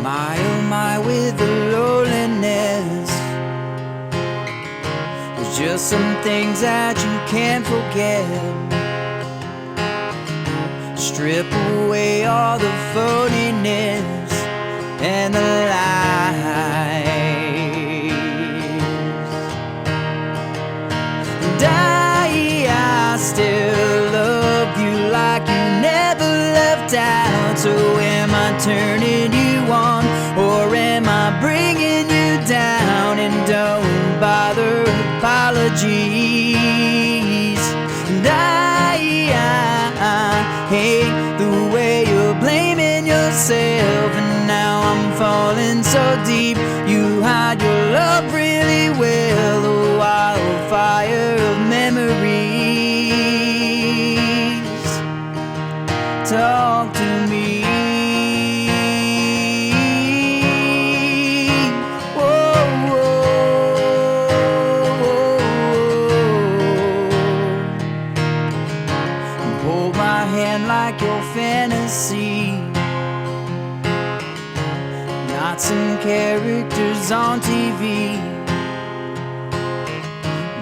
oh my, with the loneliness. There's just some things that you can't forget. Strip away all the phoniness and the lies. And I still love you like you never left out. So am I turning you on, or am I bringing you down? And don't bother apologies. And I hate the way you're blaming yourself. And now I'm falling so deep, you hide your love really well. A wildfire of memories. Talk to me. Hold my hand like your fantasy, not some characters on TV.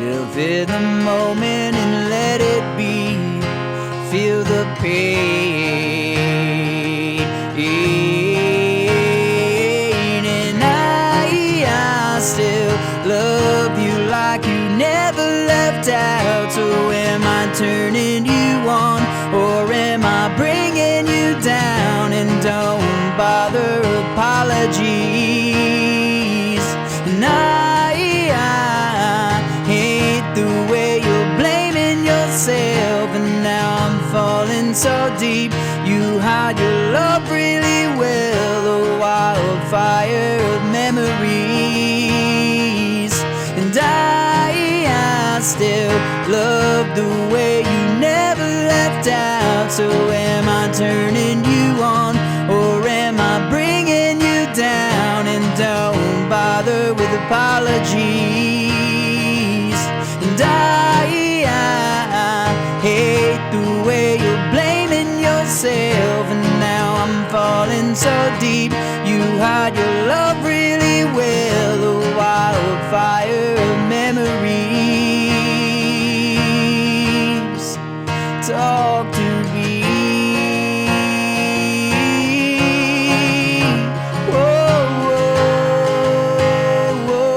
Live in the moment and let it be. Feel the pain. And I still love you like you never left out. So am I turning you on, or am I bringing you down? And don't bother apologies. And I hate the way you're blaming yourself. And now I'm falling so deep, you hide your love really well. A wildfire of memories. And I still love the way you never left out. So am I turning you on, or am I bringing you down? And don't bother with apologies. And I hate the way you're blaming yourself. And now I'm falling so deep, you hide your love really well. A wildfire of memories. Talk to me. Whoa, whoa, whoa.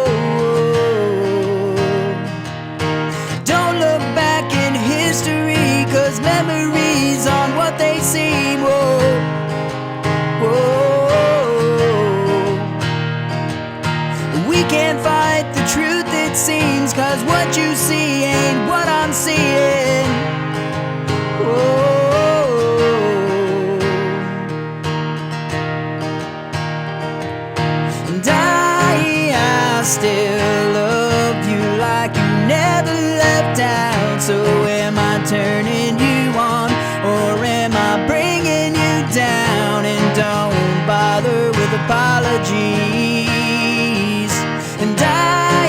Don't look back in history, 'cause memories aren't what they seem. Whoa, whoa. We can't fight the truth, it seems, 'cause what you see ain't what I'm seeing. And I still love you like you never left out. So am I turning you on, or am I bringing you down? And don't bother with apologies. And I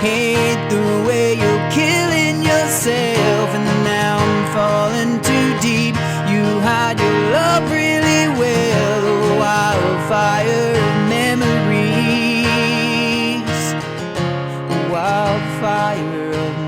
hate the way you're killing yourself. And now I'm falling too deep, you hide your love really well. A wildfire of memories. A wildfire of memories.